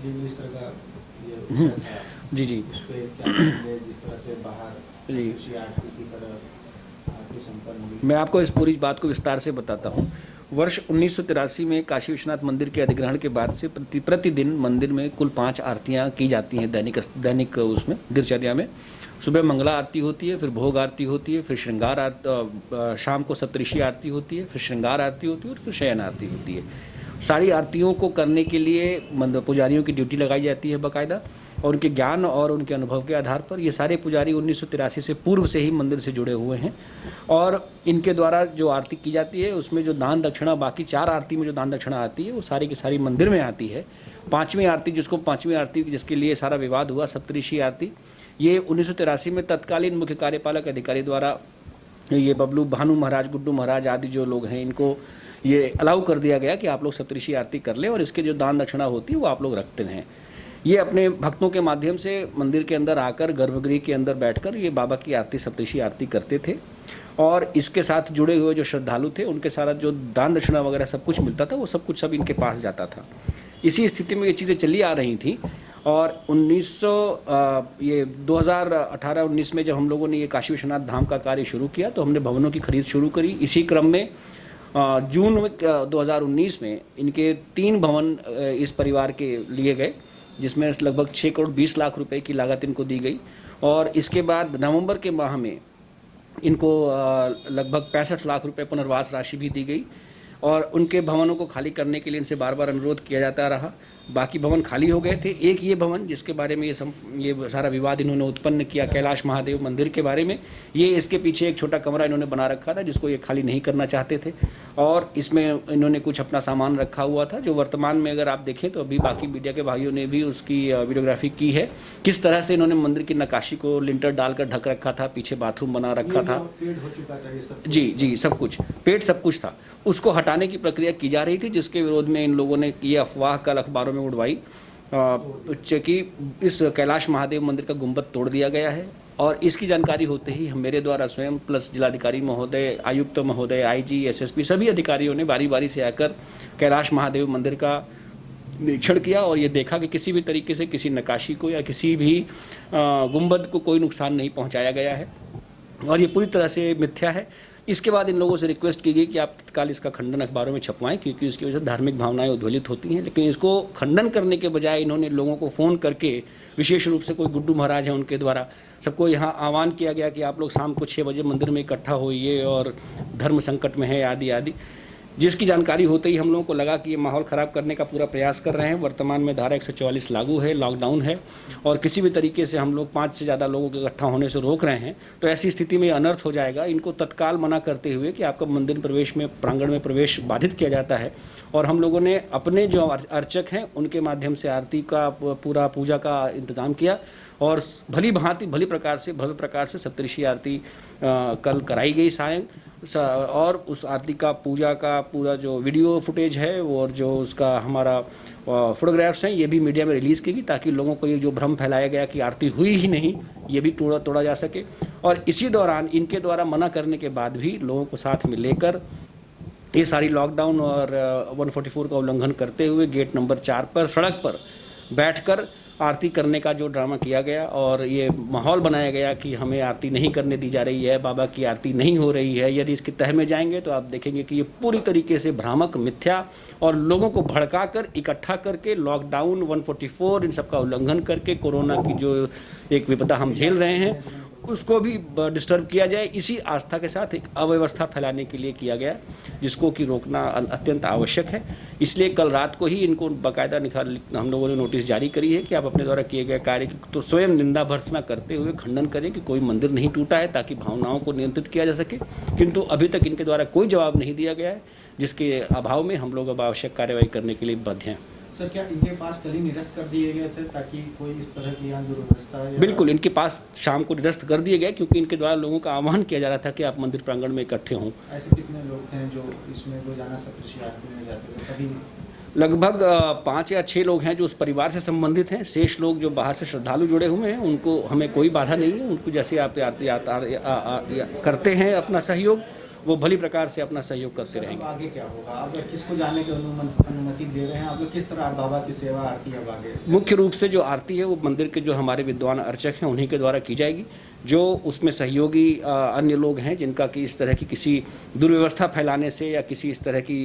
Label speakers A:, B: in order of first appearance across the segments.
A: जी, जिस तरह का ये विषय था,
B: जी जी
A: उस पे क्या कहेंगे, जिस तरह से बाहर
B: जी,
A: सप्तऋषि आरती की तरह आरती संपन्न हुई?
B: मैं आपको इस पूरी बात को विस्तार से बताता हूँ। वर्ष 1983 में काशी विश्वनाथ मंदिर के अधिग्रहण के बाद से प्रतिदिन मंदिर में कुल 5 आरतियाँ की जाती हैं दैनिक उसमें दिनचर्या में। सुबह मंगला आरती होती है, फिर भोग आरती होती है, फिर श्रृंगार आरती, शाम को सप्तऋषि आरती होती है, फिर श्रृंगार आरती होती है और फिर शयन आरती होती है। सारी आरतियों को करने के लिए पुजारियों की ड्यूटी लगाई जाती है बाकायदा, और उनके ज्ञान और उनके अनुभव के आधार पर ये सारे पुजारी 1983 से पूर्व से ही मंदिर से जुड़े हुए हैं। और इनके द्वारा जो आरती की जाती है उसमें जो दान दक्षिणा, बाकी 4 आरती में जो दान दक्षिणा आती है वो सारी की सारी मंदिर में आती है। पाँचवीं आरती जिसके लिए सारा विवाद हुआ, सप्तऋषि आरती, ये 1983 में तत्कालीन मुख्य कार्यपालक अधिकारी द्वारा ये बबलू भानु महाराज, गुड्डू महाराज आदि जो लोग हैं, इनको ये अलाउ कर दिया गया कि आप लोग सप्तऋषि आरती कर लें और इसके जो दान दक्षिणा होती है वो आप लोग रखते हैं। ये अपने भक्तों के माध्यम से मंदिर के अंदर आकर गर्भगृह के अंदर बैठकर ये बाबा की आरती, सप्तऋषि आरती करते थे। और इसके साथ जुड़े हुए जो श्रद्धालु थे उनके सारा जो दान दक्षिणा वगैरह सब कुछ मिलता था वो सब कुछ सब इनके पास जाता था। इसी स्थिति में ये चीज़ें चली आ रही थी। और 2018-19 में जब हम लोगों ने ये काशी विश्वनाथ धाम का कार्य शुरू किया तो हमने भवनों की खरीद शुरू करी। इसी क्रम में जून 2019 में इनके 3 भवन इस परिवार के लिए गए, जिसमें लगभग 6 करोड़ 20 लाख रुपए की लागत इनको दी गई। और इसके बाद नवंबर के माह में इनको लगभग 65 लाख रुपए पुनर्वास राशि भी दी गई। और उनके भवनों को खाली करने के लिए इनसे बार बार अनुरोध किया जाता रहा। बाकी भवन खाली हो गए थे। एक ये भवन जिसके बारे में ये सारा विवाद इन्होंने उत्पन्न किया, कैलाश महादेव मंदिर के बारे में, ये इसके पीछे एक छोटा कमरा इन्होंने बना रखा था जिसको ये खाली नहीं करना चाहते थे। और इसमें इन्होंने कुछ अपना सामान रखा हुआ था जो वर्तमान में अगर आप देखें तो अभी बाकी मीडिया के भाइयों ने भी उसकी वीडियोग्राफी की है, किस तरह से इन्होंने मंदिर की नक्काशी को लिंटर डालकर ढक रखा था, पीछे बाथरूम बना रखा था।
A: पेड़ हो चुका था ये सब?
B: जी जी, सब कुछ पेड़ सब कुछ था। उसको हटाने की प्रक्रिया की जा रही थी, जिसके विरोध में इन लोगों ने ये अफवाह कल अखबारों में उड़वाई कि इस कैलाश महादेव मंदिर का गुंबद तोड़ दिया गया है। और इसकी जानकारी होते ही हम मेरे द्वारा स्वयं प्लस जिलाधिकारी महोदय, आयुक्त महोदय, आईजी, एसएसपी सभी अधिकारियों ने बारी बारी से आकर कैलाश महादेव मंदिर का निरीक्षण किया और ये देखा कि किसी भी तरीके से किसी नक्काशी को या किसी भी गुंबद को कोई नुकसान नहीं पहुंचाया गया है और ये पूरी तरह से मिथ्या है। इसके बाद इन लोगों से रिक्वेस्ट की गई कि आप तत्काल इसका खंडन अखबारों में छपवाएं, क्योंकि इसकी वजह से धार्मिक भावनाएं उद्वेलित होती हैं। लेकिन इसको खंडन करने के बजाय इन्होंने लोगों को फ़ोन करके, विशेष रूप से कोई गुड्डू महाराज हैं उनके द्वारा सबको यहाँ आह्वान किया गया कि आप लोग शाम को 6 बजे मंदिर में इकट्ठा होइए और धर्म संकट में है आदि आदि। जिसकी जानकारी होते ही हम लोगों को लगा कि ये माहौल ख़राब करने का पूरा प्रयास कर रहे हैं। वर्तमान में धारा 144 लागू है, लॉकडाउन है और किसी भी तरीके से हम लोग 5 से ज़्यादा लोगों के इकट्ठा होने से रोक रहे हैं, तो ऐसी स्थिति में अनर्थ हो जाएगा। इनको तत्काल मना करते हुए कि आपका मंदिर प्रवेश में, प्रांगण में प्रवेश बाधित किया जाता है। और हम लोगों ने अपने जो अर्चक हैं उनके माध्यम से आरती का पूरा पूजा का इंतज़ाम किया और भली प्रकार से सप्तऋषि आरती कल कराई गई सायं। और उस आरती का पूजा का पूरा जो वीडियो फुटेज है और जो उसका हमारा फोटोग्राफ्स हैं ये भी मीडिया में रिलीज़ की गई, ताकि लोगों को ये जो भ्रम फैलाया गया कि आरती हुई ही नहीं, ये भी तोड़ा जा सके। और इसी दौरान इनके द्वारा मना करने के बाद भी लोगों को साथ में लेकर ये सारी लॉकडाउन और 144 का उल्लंघन करते हुए गेट नंबर 4 पर सड़क पर बैठकर आरती करने का जो ड्रामा किया गया और ये माहौल बनाया गया कि हमें आरती नहीं करने दी जा रही है, बाबा की आरती नहीं हो रही है। यदि इसकी तह में जाएंगे तो आप देखेंगे कि ये पूरी तरीके से भ्रामक, मिथ्या और लोगों को भड़का कर इकट्ठा करके लॉकडाउन 144 इन सब का उल्लंघन करके कोरोना की जो एक विपदा हम झेल रहे हैं उसको भी डिस्टर्ब किया जाए, इसी आस्था के साथ एक अव्यवस्था फैलाने के लिए किया गया, जिसको कि रोकना अत्यंत आवश्यक है। इसलिए कल रात को ही इनको बाकायदा हम लोगों ने नोटिस जारी करी है कि आप अपने द्वारा किए गए कार्य की तो स्वयं निंदा भर्त्सना करते हुए खंडन करें कि कोई मंदिर नहीं टूटा है, ताकि भावनाओं को नियंत्रित किया जा सके। किंतु अभी तक इनके द्वारा कोई जवाब नहीं दिया गया है, जिसके अभाव में हम लोग अब आवश्यक कार्रवाई करने के लिए बद्ध हैं।
A: सर, क्या इनके पास कल ही निरस्त कर दिए गए थे ताकि कोई इस तरह की यहाँ जो व्यवस्था है?
B: बिल्कुल, इनके पास शाम को निरस्त कर दिए गए, क्योंकि इनके द्वारा लोगों का आह्वान किया जा रहा था कि आप मंदिर प्रांगण में इकट्ठे हों।
A: ऐसे कितने लोग थे जो इसमें रोजाना सप्तऋषि आरती में जाते थे? सभी
B: लगभग 5 या 6 लोग हैं जो उस परिवार से संबंधित हैं। शेष लोग जो बाहर से श्रद्धालु जुड़े हुए हैं उनको हमें कोई बाधा नहीं है। उनको जैसे आप आरती करते हैं अपना सहयोग, वो भली प्रकार से अपना सहयोग करते
A: सर, अब
B: रहेंगे।
A: आगे क्या होगा? अब किसको जाने की अनुमति दे रहे हैं आप लोग? किस तरह बाबा की सेवा आरती अब आगे?
B: मुख्य रूप से जो आरती है वो मंदिर के जो हमारे विद्वान अर्चक हैं उन्हीं के द्वारा की जाएगी। जो उसमें सहयोगी अन्य लोग हैं जिनका कि इस तरह की किसी दुर्व्यवस्था फैलाने से या किसी इस तरह की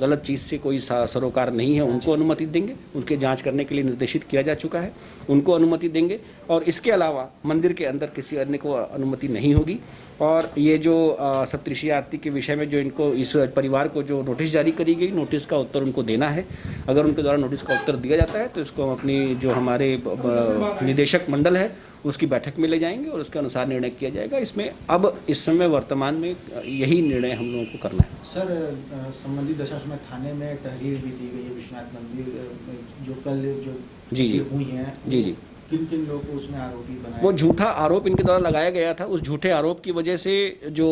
B: गलत चीज़ से कोई सरोकार नहीं है, उनको अनुमति देंगे। उनके जांच करने के लिए निर्देशित किया जा चुका है, उनको अनुमति देंगे। और इसके अलावा मंदिर के अंदर किसी अन्य को अनुमति नहीं होगी। और ये जो सप्तऋषि आरती के विषय में जो इनको इस परिवार को जो नोटिस जारी करी गई, नोटिस का उत्तर उनको देना है। अगर उनके द्वारा नोटिस का उत्तर दिया जाता है तो इसको हम अपनी जो हमारे निदेशक मंडल है उसकी बैठक में ले जाएंगे और उसके अनुसार निर्णय किया जाएगा। इसमें अब इस समय वर्तमान में यही निर्णय हम लोगों को करना है।
A: सर, संबंधित दशाश्वमेध थाने में तहरीर भी दी गई है विश्वनाथ मंदिर जो कल जो
B: जी
A: हुई है,
B: जी
A: किन किन लोगों को उसमें आरोपी बनाया?
B: वो झूठा आरोप इनके द्वारा लगाया गया था। उस झूठे आरोप की वजह से जो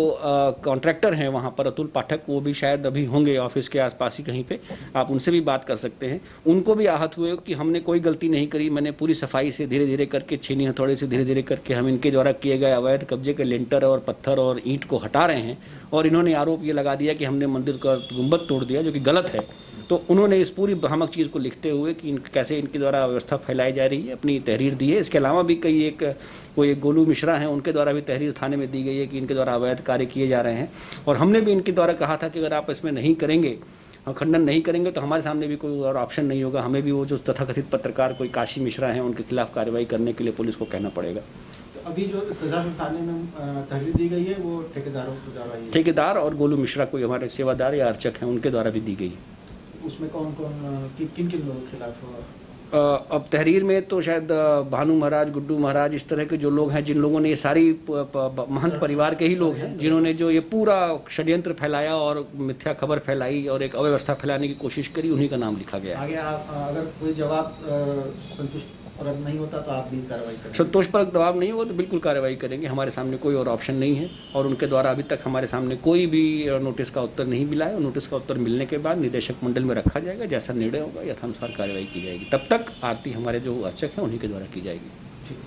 B: कॉन्ट्रैक्टर हैं वहाँ पर अतुल पाठक, वो भी शायद अभी होंगे ऑफिस के आसपास ही कहीं पे, आप उनसे भी बात कर सकते हैं। उनको भी आहत हुए कि हमने कोई गलती नहीं करी, मैंने पूरी सफाई से धीरे धीरे करके, छीनी हथौड़े से धीरे धीरे करके हम इनके द्वारा किए गए अवैध कब्जे के लेंटर और पत्थर और ईंट को हटा रहे हैं। और इन्होंने आरोप ये लगा दिया कि हमने मंदिर का गुंबद तोड़ दिया, जो कि गलत है। तो उन्होंने इस पूरी भ्रामक चीज़ को लिखते हुए कि कैसे इनके द्वारा व्यवस्था फैलाई जा रही है, अपनी तहरीर दी है। इसके अलावा भी कई कोई गोलू मिश्रा हैं, उनके द्वारा भी तहरीर थाने में दी गई है कि इनके द्वारा अवैध कार्य किए जा रहे हैं। और हमने भी इनके द्वारा कहा था कि अगर आप इसमें नहीं करेंगे, खंडन नहीं करेंगे तो हमारे सामने भी कोई और ऑप्शन नहीं होगा, हमें भी वो जो तथाकथित पत्रकार कोई काशी मिश्रा हैं उनके खिलाफ कार्रवाई करने के लिए पुलिस को कहना पड़ेगा।
A: तो अभी जो दशाश्वमेध थाने में तहरीर दी गई है वो ठेकेदारों को द्वारा ही है?
B: ठेकेदार और गोलू मिश्रा कोई हमारे सेवादार या अर्चक हैं उनके द्वारा भी दी गई है।
A: उसमें कौन कौन किन किन लोगों के खिलाफ हुआ?
B: अब तहरीर में तो शायद भानु महाराज, गुड्डू महाराज, इस तरह के जो लोग हैं, जिन लोगों ने ये सारी महंत परिवार के ही लोग हैं जिन्होंने जो ये पूरा षड्यंत्र फैलाया और मिथ्या खबर फैलाई और एक अव्यवस्था फैलाने की कोशिश करी, उन्हीं का नाम लिखा गया है।
A: आगे आप अगर कोई जवाब संतुष्टप्रद नहीं होता तो आप भी कार्रवाई करेंगे?
B: संतोषप्रद दबाव नहीं होगा तो बिल्कुल कार्रवाई करेंगे। हमारे सामने कोई और ऑप्शन नहीं है और उनके द्वारा अभी तक हमारे सामने कोई भी नोटिस का उत्तर नहीं मिला है। नोटिस का उत्तर मिलने के बाद निदेशक मंडल में रखा जाएगा, जैसा निर्णय होगा यथानुसार कार्रवाई की जाएगी। तब तक आरती हमारे जो अर्चक हैं उन्हीं के द्वारा की जाएगी।
A: ठीक।